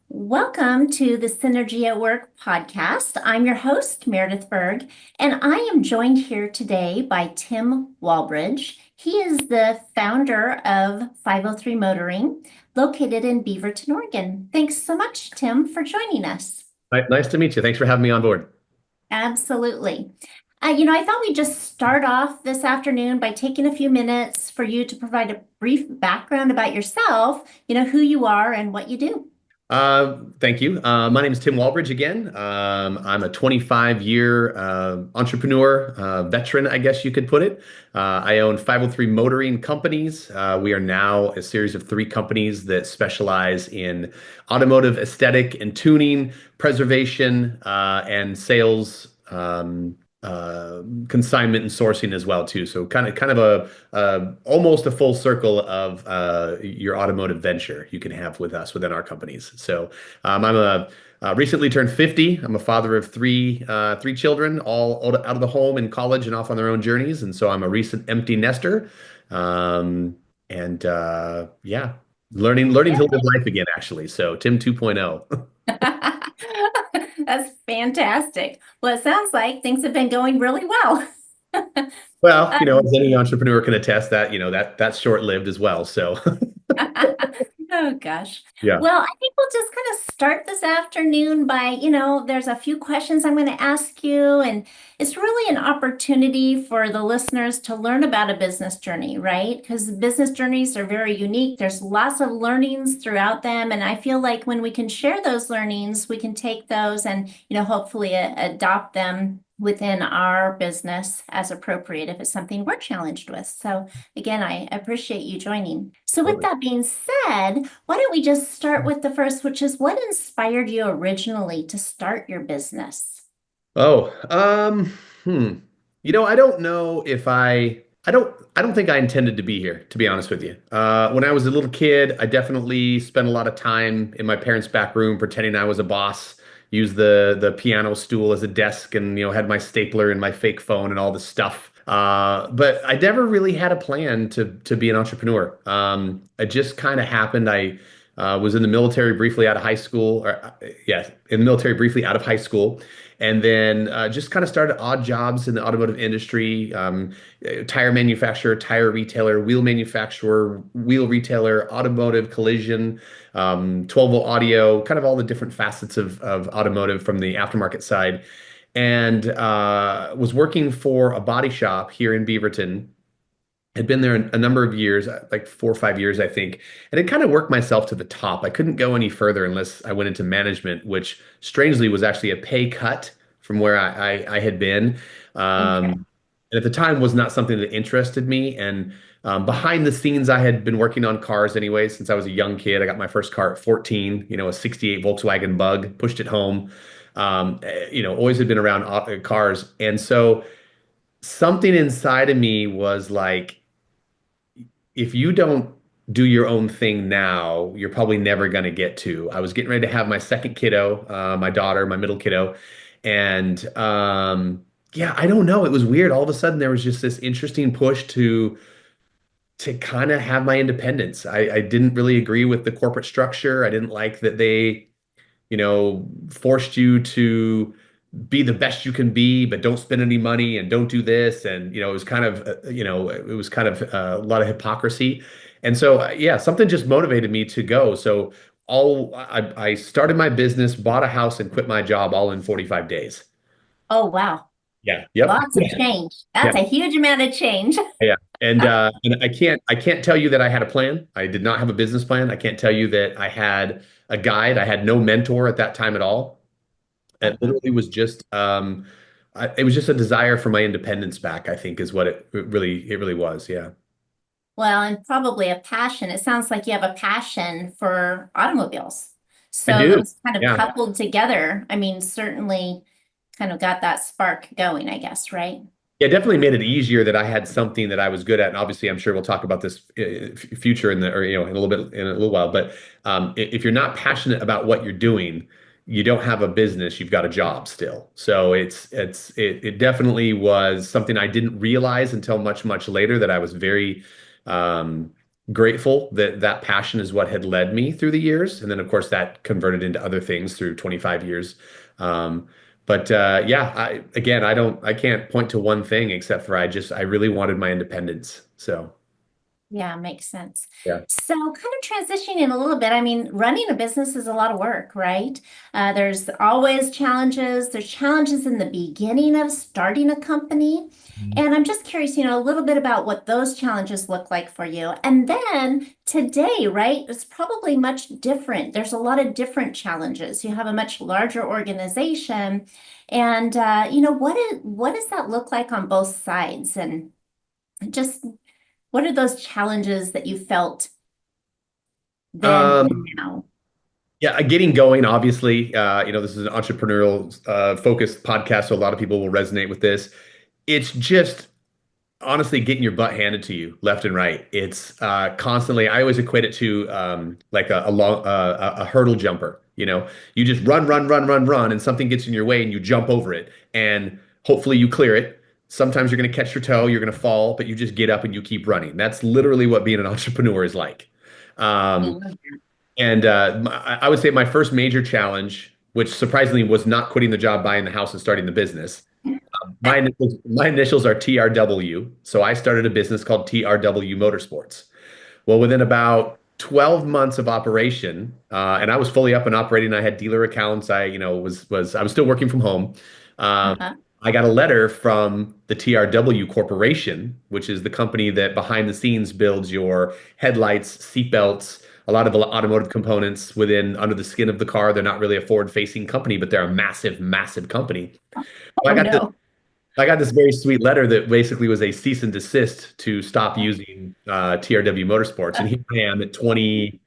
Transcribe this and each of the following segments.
Welcome to the Synergy at Work podcast. I'm your host, Meredith Berg, and I am joined here today by Tim Walbridge. He is the founder of 503 Motoring, located in Beaverton, Oregon. Thanks so much, Tim, for joining us. Nice to meet you. Thanks for having me on board. Absolutely. I thought we'd just start off this afternoon by taking a few minutes for you to provide a brief background about yourself, who you are and what you do. Thank you. My name is Tim Walbridge again. I'm a 25-year entrepreneur, veteran, I guess you could put it. I own 503 Motoring Companies. We are now a series of three companies that specialize in automotive aesthetic and tuning, preservation, and sales. Consignment and sourcing as well too. So kind of a almost a full circle of your automotive venture you can have with us within our companies. So I'm a recently turned 50. I'm a father of three children, all out of the home in college and off on their own journeys. And so I'm a recent empty nester. Yeah, learning to live life again, actually. So Tim 2.0. That's fantastic. Well, it sounds like things have been going really well. Well, as any entrepreneur can attest that, that's short-lived as well. So, Oh gosh. yeah. Well, I think we'll just kind of start this afternoon by, there's a few questions I'm going to ask you, and it's really an opportunity for the listeners to learn about a business journey, right? Because business journeys are very unique. There's lots of learnings throughout them, and I feel like when we can share those learnings, we can take those and, hopefully adopt them within our business as appropriate if it's something we're challenged with. So again, I appreciate you joining. So with that being said, why don't we just start with the first, which is what inspired you originally to start your business? Oh, I don't know if I don't think I intended to be here, to be honest with you. When I was a little kid, I definitely spent a lot of time in my parents' back room pretending I was a boss, used the piano stool as a desk and, had my stapler and my fake phone and all this stuff. But I never really had a plan to be an entrepreneur. It just kind of happened. I was in the military briefly out of high school, yeah, in the military briefly out of high school, and then just kind of started odd jobs in the automotive industry, tire manufacturer, tire retailer, wheel manufacturer, wheel retailer, automotive collision, 12 volt audio, kind of all the different facets of automotive from the aftermarket side, and was working for a body shop here in Beaverton. Had been there a number of years, like 4 or 5 years, I think, and it kind of worked myself to the top. I couldn't go any further unless I went into management, which strangely was actually a pay cut from where I had been. Okay. And at the time was not something that interested me. And behind the scenes, I had been working on cars anyway since I was a young kid. I got my first car at 14, a 68 Volkswagen Bug, pushed it home. Always had been around cars. And so something inside of me was like, if you don't do your own thing now, you're probably never going to get to. I was getting ready to have my second kiddo, my daughter, my middle kiddo. And yeah, I don't know. It was weird. All of a sudden, there was just this interesting push to kind of have my independence. I didn't really agree with the corporate structure. I didn't like that they, forced you to be the best you can be, but don't spend any money and don't do this. And, it was kind of, it was kind of a lot of hypocrisy. And so, yeah, something just motivated me to go. So I started my business, bought a house and quit my job all in 45 days. Oh, wow. Yeah. Yep. Lots of change. Yeah. That's a huge amount of change. Yeah. And I can't tell you that I had a plan. I did not have a business plan. I can't tell you that I had a guide. I had no mentor at that time at all. It Uh-huh. literally was just it was just a desire for my independence back, I think is what it really was. Yeah. Well, and probably a passion. It sounds like you have a passion for automobiles. I So do. those kind of Yeah. coupled together, I mean, certainly kind of got that spark going, I guess, right? Yeah, it definitely made it easier that I had something that I was good at. And obviously, I'm sure we'll talk about this future in the or in a little bit in a little while. But if you're not passionate about what you're doing, you don't have a business, you've got a job still. So it definitely was something I didn't realize until much later that I was very grateful that that passion is what had led me through the years. And then, of course, that converted into other things through 25 years. Um, but yeah, I can't point to one thing except for I really wanted my independence. So, Yeah, makes sense. yeah. So, kind of transitioning a little bit, I mean, running a business is a lot of work, right? There's always challenges. There's challenges in the beginning of starting a company. And I'm just curious, a little bit about what those challenges look like for you. And then today, right, it's probably much different. There's a lot of different challenges. You have a much larger organization. And, what does that look like on both sides? And just what are those challenges that you felt then and Um, now? yeah, getting going, obviously, this is an entrepreneurial focused podcast, so a lot of people will resonate with this. It's just honestly getting your butt handed to you left and right. It's constantly, I always equate it to like a hurdle jumper. You just run, run, run, run, run, and something gets in your way and you jump over it. And hopefully you clear it. Sometimes you're going to catch your toe, you're going to fall, but you just get up and you keep running. That's literally what being an entrepreneur is like. I Um, love and I would say my first major challenge, which surprisingly was not quitting the job, buying the house, and starting the business. that. My initials are TRW. So I started a business called TRW Motorsports. Well, within about 12 months of operation, and I was fully up and operating. I had dealer accounts. I was still working from home. Um, Uh-huh. I got a letter from the TRW Corporation, which is the company that behind the scenes builds your headlights, seatbelts, a lot of the automotive components within under the skin of the car. They're not really a forward-facing company, but they're a massive, massive company. So Oh no. I got this very sweet letter that basically was a cease and desist to stop using TRW Motorsports. And here I am at 20,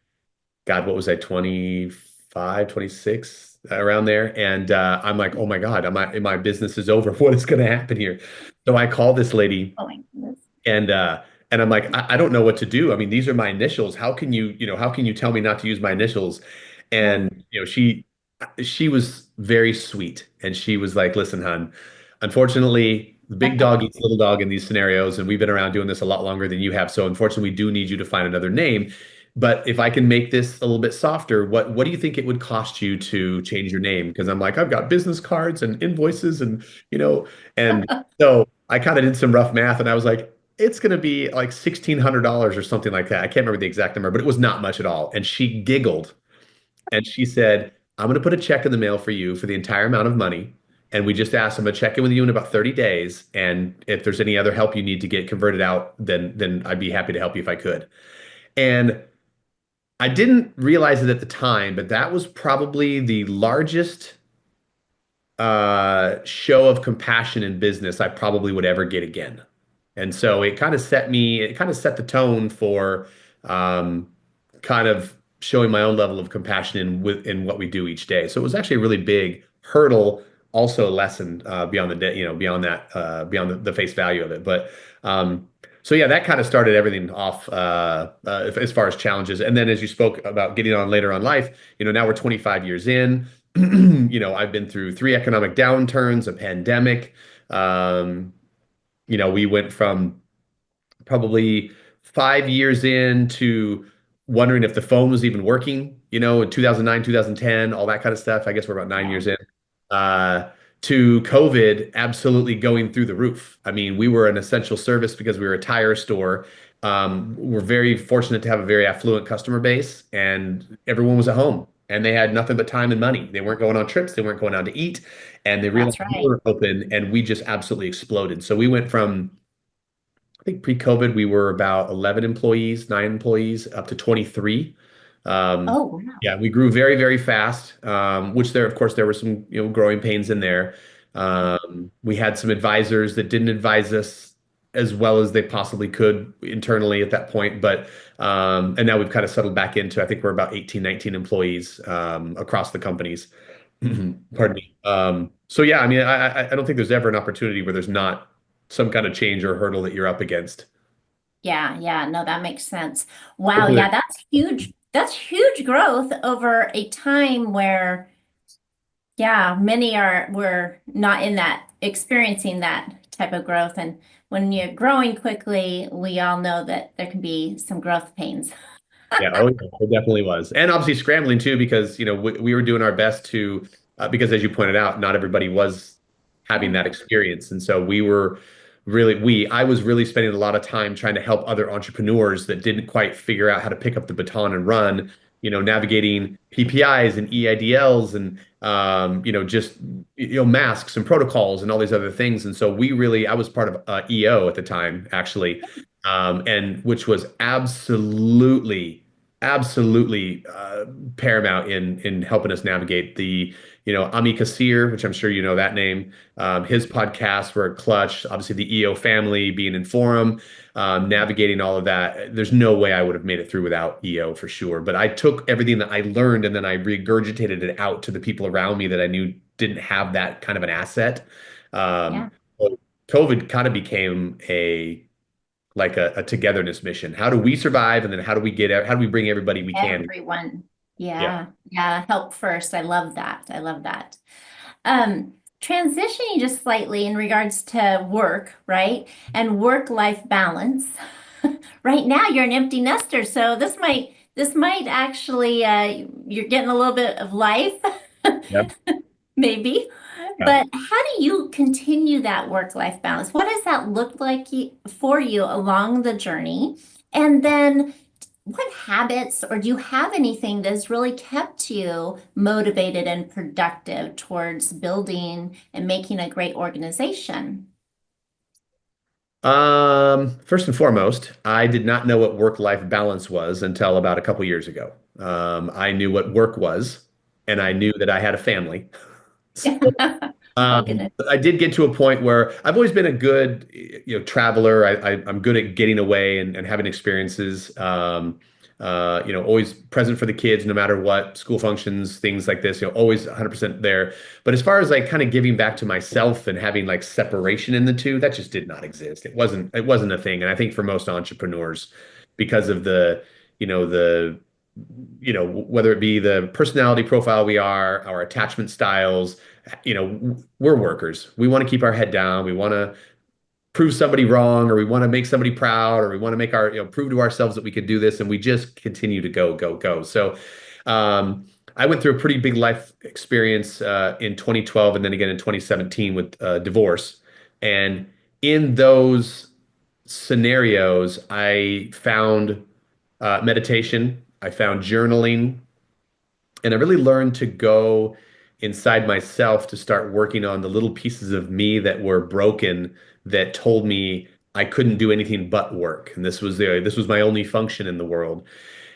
God, what was I, 25, 26, around there. And I'm like, oh my God, my business is over. What is going to happen here? So I call this lady Oh my goodness. and uh and I'm like, I don't know what to do. I mean, these are my initials. How can you tell me not to use my initials? Yeah. And she was very sweet and she was like, listen, hon, unfortunately, the big dog eats little dog in these scenarios, and we've been around doing this a lot longer than you have. So unfortunately, we do need you to find another name. But if I can make this a little bit softer, what do you think it would cost you to change your name? Because I'm like, I've got business cards and invoices and so I kind of did some rough math and I was like, it's going to be like $1,600 or something like that. I can't remember the exact number, but it was not much at all. And she giggled and she said, I'm going to put a check in the mail for you for the entire amount of money. And we just asked, I'm going to check in with you in about 30 days. And if there's any other help you need to get converted out, then I'd be happy to help you if I could. And I didn't realize it at the time, but that was probably the largest show of compassion in business I probably would ever get again. And so it kind of set the tone for um, kind of showing my own level of compassion in what we do each day. So it was actually a really big hurdle, also a lesson beyond the day, beyond that, beyond the face value of it. But so yeah, that kind of started everything off as far as challenges. And then as you spoke about getting on later on life, now we're 25 years in. I've been through three economic downturns, a pandemic. Um, we went from probably 5 years in to wondering if the phone was even working, in 2009, 2010, all that kind of stuff. I guess we're about 9 years Wow. in. Uh, to COVID absolutely going through the roof. I mean, we were an essential service because we were a tire store. We're very fortunate to have a very affluent customer base, and everyone was at home and they had nothing but time and money. They weren't going on trips, they weren't going out to eat, and they realized That's we right. were open and we just absolutely exploded. So we went from I think pre-COVID, we were about 11 employees, 9 employees, up to 23. Um, Oh, wow. yeah, we grew very, very fast, which of course, there were some, growing pains in there. We had some advisors that didn't advise us as well as they possibly could internally at that point. And now we've kind of settled back into, I think we're about 18, 19 employees across the companies. Pardon me. So yeah, I mean, I don't think there's ever an opportunity where there's not some kind of change or hurdle that you're up against. Yeah, yeah, no, that makes sense. Wow, Hopefully, yeah, that's huge. That's huge growth over a time where, yeah, many are were not in that experiencing that type of growth. And when you're growing quickly, we all know that there can be some growth pains. Yeah, oh, yeah, it definitely was. And obviously scrambling too, because, we were doing our best to, because as you pointed out, not everybody was having Yeah. that experience. And so I was really spending a lot of time trying to help other entrepreneurs that didn't quite figure out how to pick up the baton and run, navigating PPIs and EIDLs and, just, masks and protocols and all these other things. And so I was part of EO at the time, actually, and which was absolutely paramount in helping us navigate Ami Kassir, which I'm sure you know that name. His podcasts were clutch. Obviously, the EO family being in Forum, navigating all of that. There's no way I would have made it through without EO for sure. But I took everything that I learned and then I regurgitated it out to the people around me that I knew didn't have that kind of an asset. Yeah. So COVID kind of became a togetherness mission. How do we survive, and then how do we bring everybody we can? Everyone. Yeah. Yeah. Yeah. Help first. I love that. I love that. Transitioning just slightly in regards to work, right? And work-life balance. Right now, you're an empty nester, so this might actually you're getting a little bit of life, Yep. maybe. Yeah. But how do you continue that work-life balance? What does that look like for you along the journey? And then what habits, or do you have anything that's really kept you motivated and productive towards building and making a great organization? First and foremost, I did not know what work-life balance was until about a couple years ago. I knew what work was, and I knew that I had a family. Oh, goodness. But I did get to a point where I've always been a good, traveler. I'm good at getting away and having experiences. Always present for the kids, no matter what, school functions, things like this. Always 100% there. But as far as like kind of giving back to myself and having like separation in the two, that just did not exist. It wasn't a thing. And I think for most entrepreneurs, because of the whether it be the personality profile we are, our attachment styles, we're workers. We want to keep our head down. We want to prove somebody wrong, or we want to make somebody proud, or we want to make prove to ourselves that we can do this, and we just continue to go, go, go. So, I went through a pretty big life experience in 2012, and then again in 2017 with divorce. And in those scenarios, I found meditation, I found journaling, and I really learned to go inside myself to start working on the little pieces of me that were broken that told me I couldn't do anything but work. And this was my only function in the world.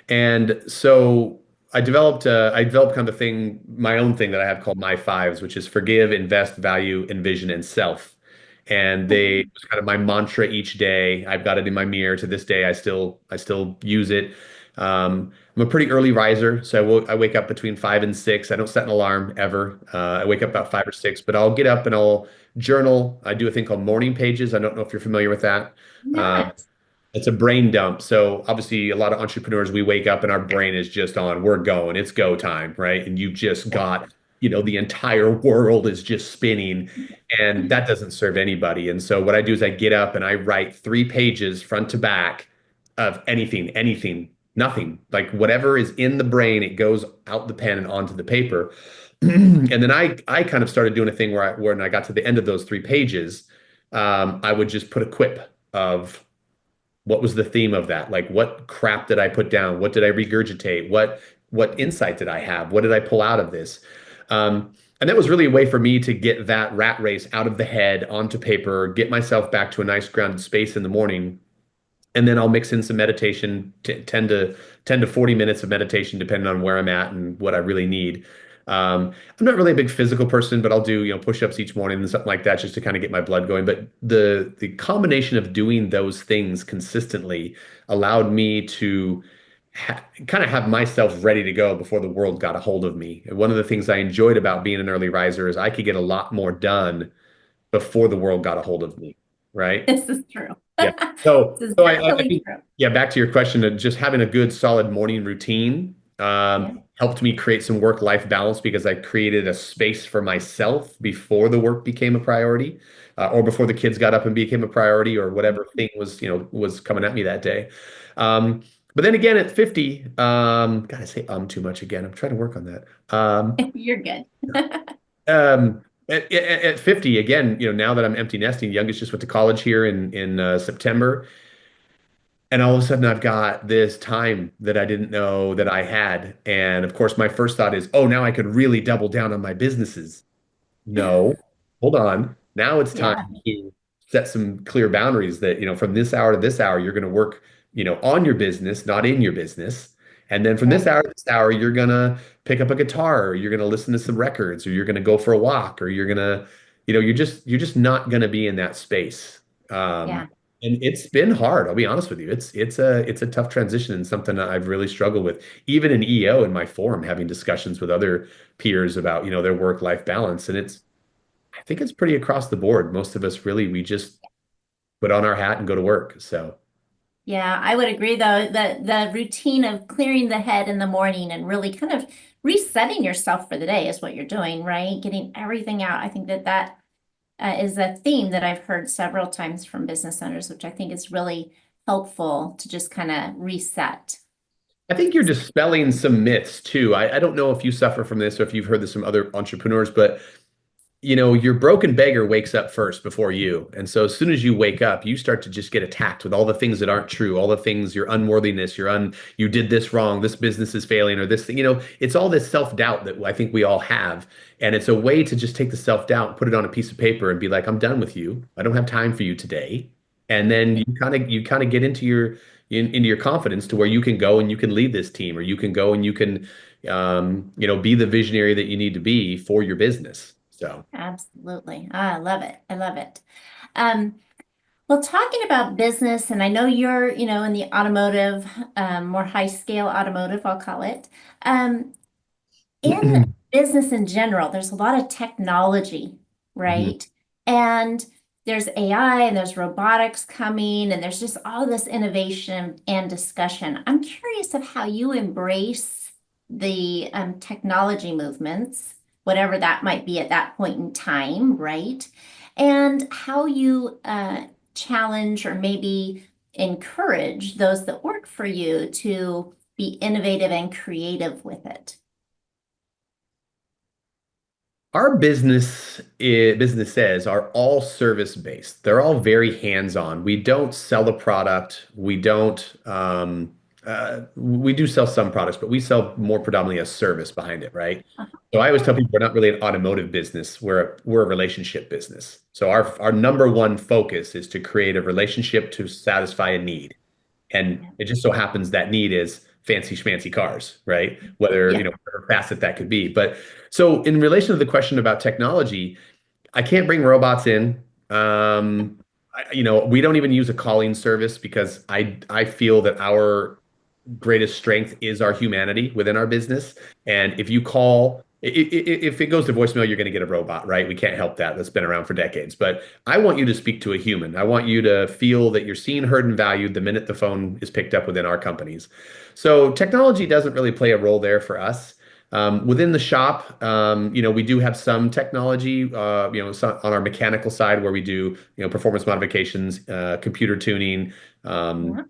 And so I developed kind of a thing, my own thing that I have called my fives, which is forgive, invest, value, envision, and self. And it was kind of my mantra each day. I've got it in my mirror to this day. I still use it. I'm a pretty early riser, so I wake up between 5 and 6. I don't set an alarm ever. I wake up about 5 or 6, but I'll get up and I'll journal. I do a thing called morning pages. I don't know if you're familiar with that. Uh, Not. it's a brain dump. So obviously, a lot of entrepreneurs, we wake up and our brain is just on. We're going. It's go time, right? And you've just got, the entire world is just spinning, and that doesn't serve anybody. And so what I do is I get up and I write 3 pages front to back of anything, nothing. Like whatever is in the brain, it goes out the pen and onto the paper. And then I kind of started doing a thing where when I got to the end of those 3 pages, I would just put a quip of what was the theme of that? Like what crap did I put down? What did I regurgitate? What insight did I have? What did I pull out of this? And that was really a way for me to get that rat race out of the head onto paper, get myself back to a nice grounded space in the morning, and then I'll mix in some meditation, 10 to 40 minutes of meditation, depending on where I'm at and what I really need. I'm not really a big physical person, but I'll do, push-ups each morning and something like that just to kind of get my blood going. But the combination of doing those things consistently allowed me to kind of have myself ready to go before the world got a hold of me. And one of the things I enjoyed about being an early riser is I could get a lot more done before the world got a hold of me, right? This is true. Yeah. This is So I definitely think, true. yeah, back to your question of just having a good solid morning routine Yeah. helped me create some work-life balance because I created a space for myself before the work became a priority, or before the kids got up and became a priority, or whatever thing was coming at me that day. Um, but then again, at 50, God, I say too much again. I'm trying to work on that. You're good. At 50, again, now that I'm empty nesting, youngest just went to college here in September. And all of a sudden, I've got this time that I didn't know that I had. And of course, my first thought is, oh, now I could really double down on my businesses. No, hold on. Now it's time Yeah, to set some clear boundaries that, from this hour to this hour, you're going to work, on your business, not in your business. And then from this right. hour to this hour, you're going to pick up a guitar, or you're going to listen to some records, or you're going to go for a walk, or you're going to, you're just not going to be in that space. Um, Yeah. and it's been hard. I'll be honest with you. It's a tough transition and something that I've really struggled with. Even in EO in my forum, having discussions with other peers about, their work-life balance. And I think it's pretty across the board. Most of us really, we just put on our hat and go to work. So Yeah, I would agree though that the routine of clearing the head in the morning and really kind of resetting yourself for the day is what you're doing, right? Getting everything out. I think that is a theme that I've heard several times from business owners, which I think is really helpful to just kind of reset. I think you're dispelling some myths too. I don't know if you suffer from this or if you've heard this from other entrepreneurs, but your broken beggar wakes up first before you. And so as soon as you wake up, you start to just get attacked with all the things that aren't true, all the things, your unworthiness, you did this wrong, this business is failing, or this thing, it's all this self-doubt that I think we all have. And it's a way to just take the self-doubt, put it on a piece of paper and be like, I'm done with you. I don't have time for you today. And then you kind of get into your confidence to where you can go and you can lead this team, or you can go and you can be the visionary that you need to be for your business. So. Absolutely. I love it. I love it. Um, well, talking about business, and I know you're, in the automotive, more high scale automotive, I'll call it. Um, in business in general, there's a lot of technology, Mhm. right? And there's AI and there's robotics coming, and there's just all this innovation and discussion. I'm curious of how you embrace the technology movements, whatever that might be at that point in time, right? And how you challenge or maybe encourage those that work for you to be innovative and creative with it. Our businesses are all service based. They're all very hands-on. We don't sell a product. We do sell some products, but we sell more predominantly a service behind it, right? So I always tell people we're not really an automotive business. We're a relationship business. So our number one focus is to create a relationship to satisfy a need. And Yeah. it just so happens that need is fancy schmancy cars, right? Whether, Yeah. whatever facet that could be. But so in relation to the question about technology, I can't bring robots in. We don't even use a calling service because I feel that our greatest strength is our humanity within our business. And if you call, if it goes to voicemail, you're going to get a robot, right? We can't help that. That's been around for decades. But I want you to speak to a human. I want you to feel that you're seen, heard, and valued the minute the phone is picked up within our companies. So technology doesn't really play a role there for us. Within the shop, we do have some technology, on our mechanical side where we do, performance modifications, computer tuning, Yeah.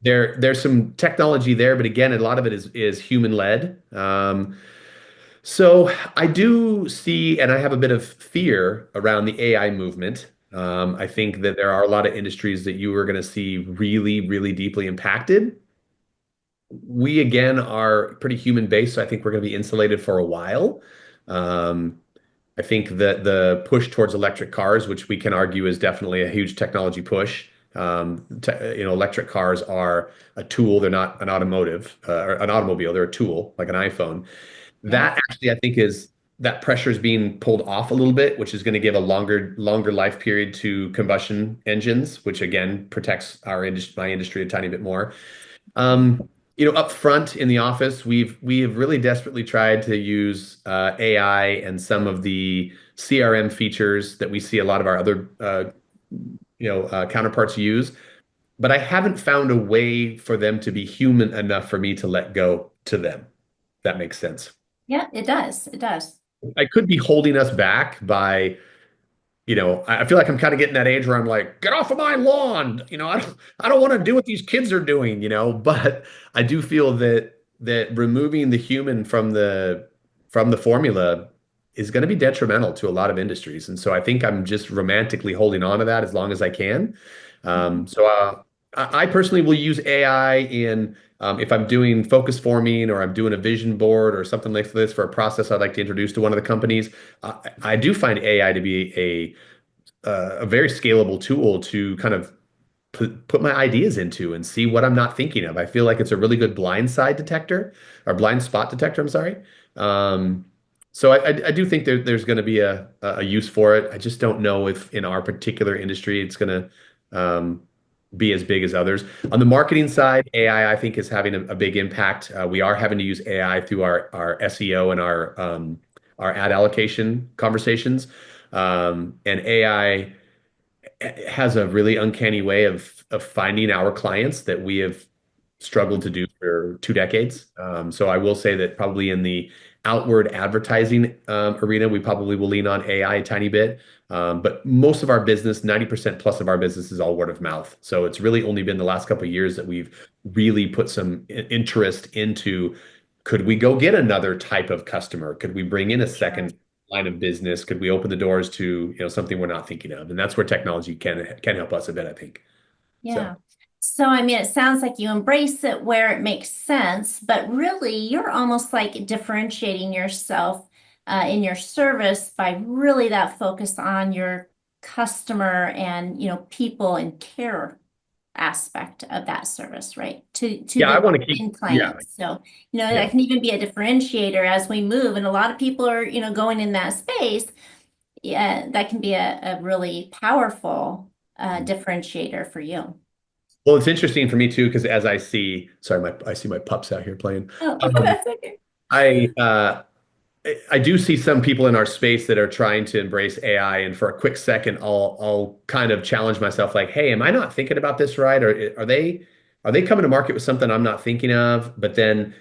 there's some technology there, but again, a lot of it is human led. So I do see, and I have a bit of fear around the AI movement. I think that there are a lot of industries that you are going to see really, really deeply impacted. We again are pretty human based, so I think we're going to be insulated for a while. Um, I think that the push towards electric cars, which we can argue is definitely a huge technology push. Electric cars are a tool. They're not an automotive or an automobile. They're a tool, like an iPhone. Yes. That actually, I think, is that pressure is being pulled off a little bit, which is going to give a longer life period to combustion engines, which again protects my industry a tiny bit more. Up front in the office, we have really desperately tried to use AI and some of the CRM features that we see a lot of our other counterparts use, but I haven't found a way for them to be human enough for me to let go to them. that makes sense. Yeah, it does. It does. I could be holding us back by, I feel like I'm kind of getting that age where I'm like, get off of my lawn. I don't want to do what these kids are doing, but I do feel that removing the human from the formula is going to be detrimental to a lot of industries. And so I think I'm just romantically holding on to that as long as I can. Mhm. So I personally will use AI in if I'm doing focus forming or I'm doing a vision board or something like this for a process I'd like to introduce to one of the companies. I do find AI to be a very scalable tool to kind of put my ideas into and see what I'm not thinking of. I feel like it's a really good blind side detector or blind spot detector, I'm sorry. Um, so I do think there's going to be a use for it. I just don't know if in our particular industry it's going to be as big as others. On the marketing side, AI, I think, is having a big impact. We are having to use AI through our SEO and our ad allocation conversations. And AI has a really uncanny way of finding our clients that we have struggled to do for 2 decades. So I will say that probably in the outward advertising arena, we probably will lean on AI a tiny bit. But most of our business, 90% plus of our business is all word of mouth. So it's really only been the last couple of years that we've really put some interest into could we go get another type of customer? Could we bring in a Sure. second line of business? Could we open the doors to, something we're not thinking of? And that's where technology can help us a bit, I think. So Yeah. So, I mean, it sounds like you embrace it where it makes sense, but really you're almost like differentiating yourself in your service by really that focus on your customer and, people and care aspect of that service, right? To yeah, I the want to keep, end yeah, client. So, yeah. that can even be a differentiator as we move. And a lot of people are, going in that space. Yeah, that can be a really powerful differentiator for you. Well, it's interesting for me too, because as sorry, I see my pups out here playing. Oh, Um, that's okay. I I do see some people in our space that are trying to embrace AI, and for a quick second, I'll kind of challenge myself, like, "Hey, am I not thinking about this right? Or are they coming to market with something I'm not thinking of?" But then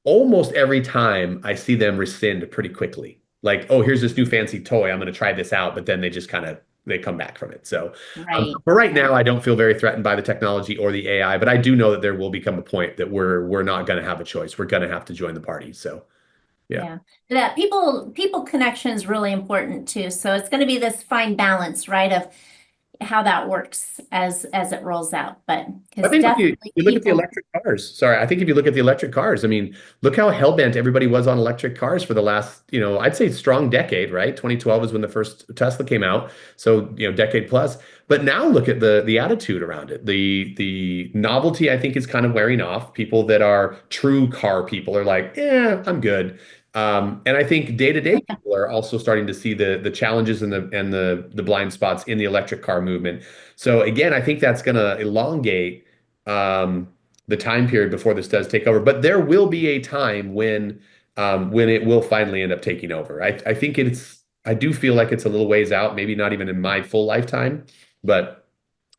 almost every time I see them rescind pretty quickly. Like, oh, here's this new fancy toy. I'm going to try this out, but then they just kind of they come back from it. So Right, for right right. now, I don't feel very threatened by the technology or the AI, but I do know that there will become a point that we're not going to have a choice. We're going to have to join the party. So yeah. Yeah. That people connection is really important too. So it's going to be this fine balance, right, of how that works as it rolls out. But I because think if definitely you look at the people, electric cars, sorry, I think if you look at the electric cars, I mean, look how hell-bent everybody was on electric cars for the last, I'd say strong decade, right? 2012 is when the first Tesla came out. So, decade plus. But now look at the attitude around it. The novelty, I think, is kind of wearing off. People that are true car people are like, yeah, I'm good. And I think day-to-day people are also starting to see the challenges and the blind spots in the electric car movement. So again, I think that's going to elongate um, the time period before this does take over. But there will be a time when it will finally end up taking over. I think I do feel like it's a little ways out, maybe not even in my full lifetime, but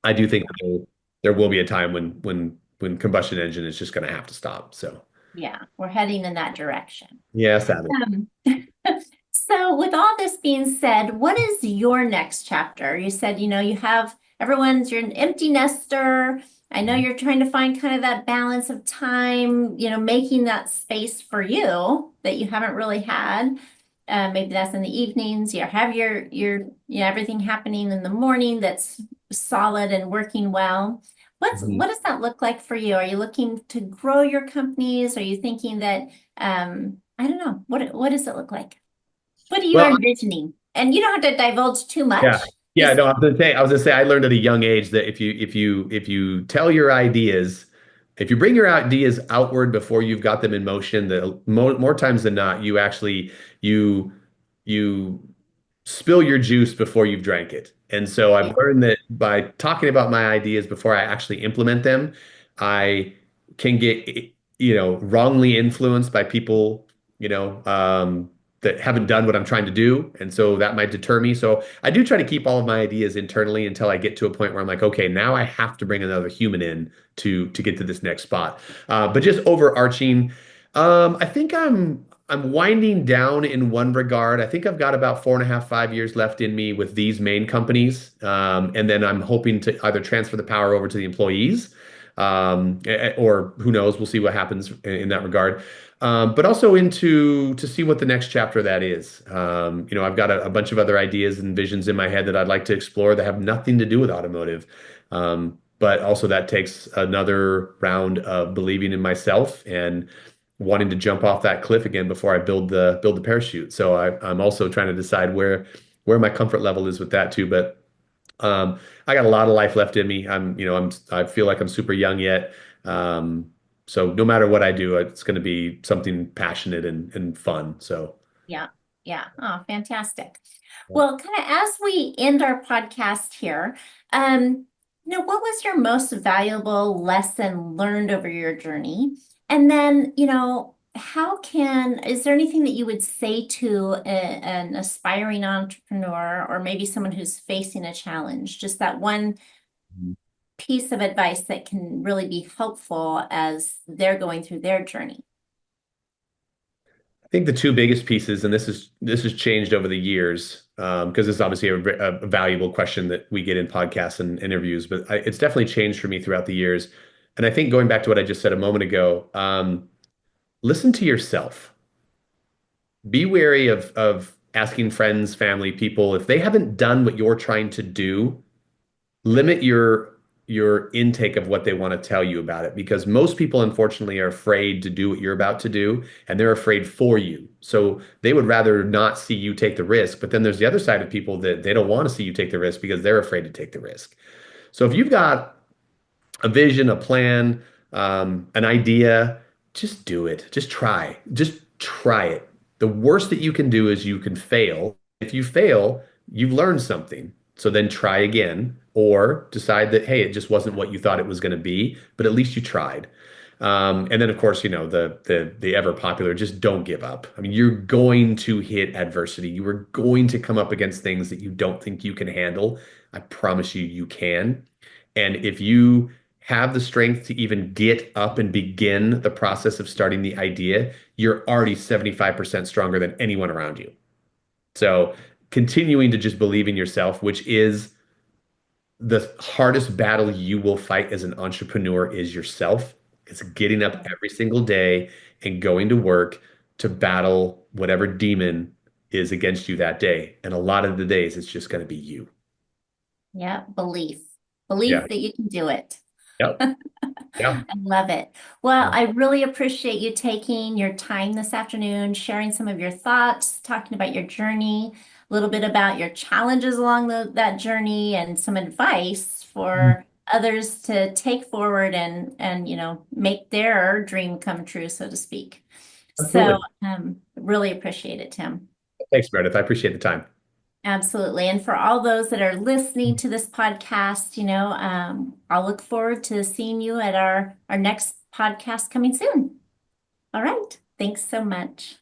I do think that there will be a time when combustion engine is just going to have to stop. So yeah, we're heading in that direction. yeah, sadly. Um, so with all this being said, what is your next chapter? You said, you have you're an empty nester. I know you're trying to find kind of that balance of time, making that space for you that you haven't really had. Maybe that's in the evenings. You have everything happening in the morning that's solid and working well. Mhm. What does that look like for you? Are you looking to grow your companies? Are you thinking that I don't know. What does it look like? What are you Well, envisioning? And you don't have to divulge too yeah. much. Yeah, Just no, I was gonna say I learned at a young age that if you tell your ideas, if you bring your ideas outward before you've got them in motion, the more times than not, you you spill your juice before you've drank it. And so I've yeah, learned that by talking about my ideas before I actually implement them, I can get, wrongly influenced by people, that haven't done what I'm trying to do. And so that might deter me. So I do try to keep all of my ideas internally until I get to a point where I'm like, okay, now I have to bring another human in to get to this next spot. But just overarching, I think I'm winding down in one regard. I think I've got about 4.5, 5 years left in me with these main companies. And then I'm hoping to either transfer the power over to the employees, or who knows, we'll see what happens in that regard. But also into to see what the next chapter of that is. I've got a bunch of other ideas and visions in my head that I'd like to explore that have nothing to do with automotive. But also that takes another round of believing in myself and wanting to jump off that cliff again before I build the parachute. So I'm also trying to decide where my comfort level is with that too. But I got a lot of life left in me. I feel like I'm super young yet. Um, so no matter what I do, it's going to be something passionate and fun. So Yeah, yeah. Oh, fantastic. Well, kind of as we end our podcast here, what was your most valuable lesson learned over your journey? And then, is there anything that you would say to an aspiring entrepreneur or maybe someone who's facing a challenge? Just that one piece of advice that can really be helpful as they're going through their journey. I think the two biggest pieces, and this has changed over the years, because it's obviously a valuable question that we get in podcasts and interviews, but it's definitely changed for me throughout the years. And I think going back to what I just said a moment ago, listen to yourself. Be wary of asking friends, family, people if they haven't done what you're trying to do. Limit your intake of what they want to tell you about it because most people unfortunately are afraid to do what you're about to do and they're afraid for you. So they would rather not see you take the risk, but then there's the other side of people that they don't want to see you take the risk because they're afraid to take the risk. So if you've got a vision, a plan, an idea, just do it. Just try. Just try it. The worst that you can do is you can fail. If you fail, you've learned something. So then try again or decide that, hey, it just wasn't what you thought it was going to be, but at least you tried. And then, of course, the ever popular, just don't give up. I mean, you're going to hit adversity. You are going to come up against things that you don't think you can handle. I promise you, you can. And if you have the strength to even get up and begin the process of starting the idea, you're already 75% stronger than anyone around you. So continuing to just believe in yourself, which is the hardest battle you will fight as an entrepreneur is yourself. It's getting up every single day and going to work to battle whatever demon is against you that day. And a lot of the days, it's just going to be you. Yeah, belief. Yeah. Belief that you can do it. Yep. Yeah. I love it. Well, I really appreciate you taking your time this afternoon, sharing some of your thoughts, talking about your journey, a little bit about your challenges along that journey, and some advice for others to take forward and make their dream come true, so to speak. So, Absolutely. really appreciate it, Tim. Thanks, Meredith. I appreciate the time. Absolutely. And for all those that are listening to this podcast, I'll look forward to seeing you at our next podcast coming soon. All right. Thanks so much.